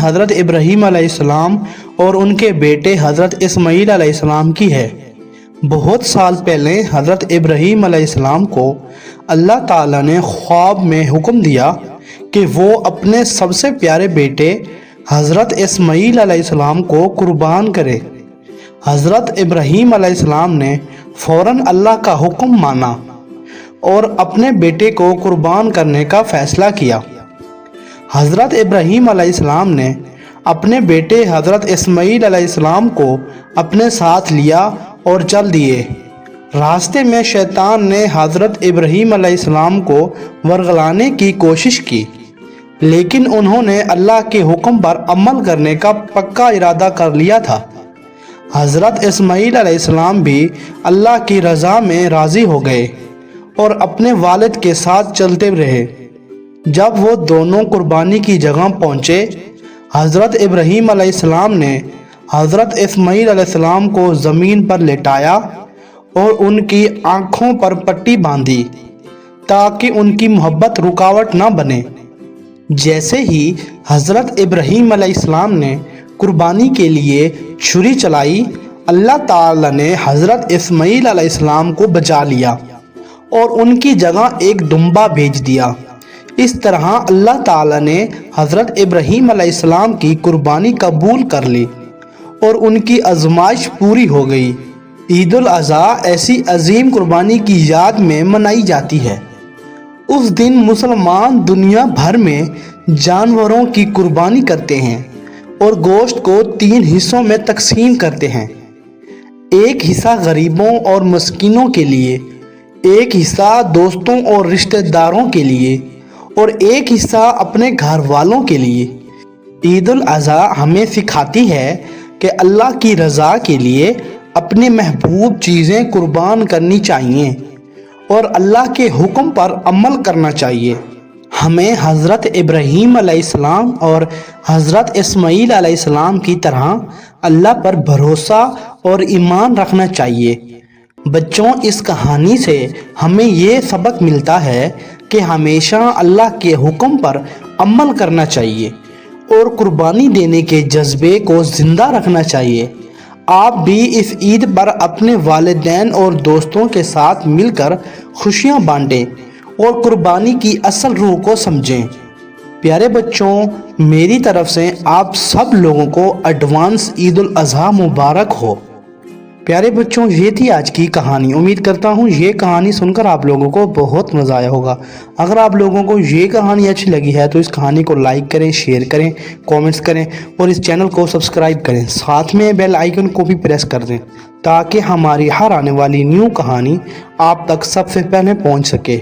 حضرت ابراہیم علیہ السلام اور ان کے بیٹے حضرت اسماعیل علیہ السلام کی ہے۔ بہت سال پہلے حضرت ابراہیم علیہ السلام کو اللہ تعالیٰ نے خواب میں حکم دیا کہ وہ اپنے سب سے پیارے بیٹے حضرت اسماعیل علیہ السلام کو قربان کرے۔ حضرت ابراہیم علیہ السلام نے فوراً اللہ کا حکم مانا اور اپنے بیٹے کو قربان کرنے کا فیصلہ کیا۔ حضرت ابراہیم علیہ السلام نے اپنے بیٹے حضرت اسماعیل علیہ السلام کو اپنے ساتھ لیا اور چل دیے۔ راستے میں شیطان نے حضرت ابراہیم علیہ السلام کو ورغلانے کی کوشش کی، لیکن انہوں نے اللہ کے حکم پر عمل کرنے کا پکا ارادہ کر لیا تھا۔ حضرت اسماعیل علیہ السلام بھی اللہ کی رضا میں راضی ہو گئے اور اپنے والد کے ساتھ چلتے رہے۔ جب وہ دونوں قربانی کی جگہ پہنچے، حضرت ابراہیم علیہ السلام نے حضرت اسماعیل علیہ السلام کو زمین پر لٹایا اور ان کی آنکھوں پر پٹی باندھی تاکہ ان کی محبت رکاوٹ نہ بنے۔ جیسے ہی حضرت ابراہیم علیہ السلام نے قربانی کے لیے چھری چلائی، اللہ تعالیٰ نے حضرت اسماعیل علیہ السلام کو بچا لیا اور ان کی جگہ ایک دمبا بھیج دیا۔ اس طرح اللہ تعالیٰ نے حضرت ابراہیم علیہ السلام کی قربانی قبول کر لی اور ان کی آزمائش پوری ہو گئی۔ عید الاضحیٰ ایسی عظیم قربانی کی یاد میں منائی جاتی ہے۔ اس دن مسلمان دنیا بھر میں جانوروں کی قربانی کرتے ہیں اور گوشت کو 3 حصوں میں تقسیم کرتے ہیں۔ ایک حصہ غریبوں اور مسکینوں کے لیے، ایک حصہ دوستوں اور رشتہ داروں کے لیے اور ایک حصہ اپنے گھر والوں کے لیے۔ عید الاضحیٰ ہمیں سکھاتی ہے کہ اللہ کی رضا کے لیے اپنی محبوب چیزیں قربان کرنی چاہیے اور اللہ کے حکم پر عمل کرنا چاہیے۔ ہمیں حضرت ابراہیم علیہ السلام اور حضرت اسماعیل علیہ السلام کی طرح اللہ پر بھروسہ اور ایمان رکھنا چاہیے۔ بچوں، اس کہانی سے ہمیں یہ سبق ملتا ہے کہ ہمیشہ اللہ کے حکم پر عمل کرنا چاہیے اور قربانی دینے کے جذبے کو زندہ رکھنا چاہیے۔ آپ بھی اس عید پر اپنے والدین اور دوستوں کے ساتھ مل کر خوشیاں بانٹیں اور قربانی کی اصل روح کو سمجھیں۔ پیارے بچوں، میری طرف سے آپ سب لوگوں کو ایڈوانس عید الاضحیٰ مبارک ہو۔ پیارے بچوں، یہ تھی آج کی کہانی۔ امید کرتا ہوں یہ کہانی سن کر آپ لوگوں کو بہت مزہ آیا ہوگا۔ اگر آپ لوگوں کو یہ کہانی اچھی لگی ہے تو اس کہانی کو لائک کریں، شیئر کریں، کومنٹس کریں اور اس چینل کو سبسکرائب کریں۔ ساتھ میں بیل آئیکن کو بھی پریس کر دیں تاکہ ہماری ہر آنے والی نیو کہانی آپ تک سب سے پہلے پہنچ سکے۔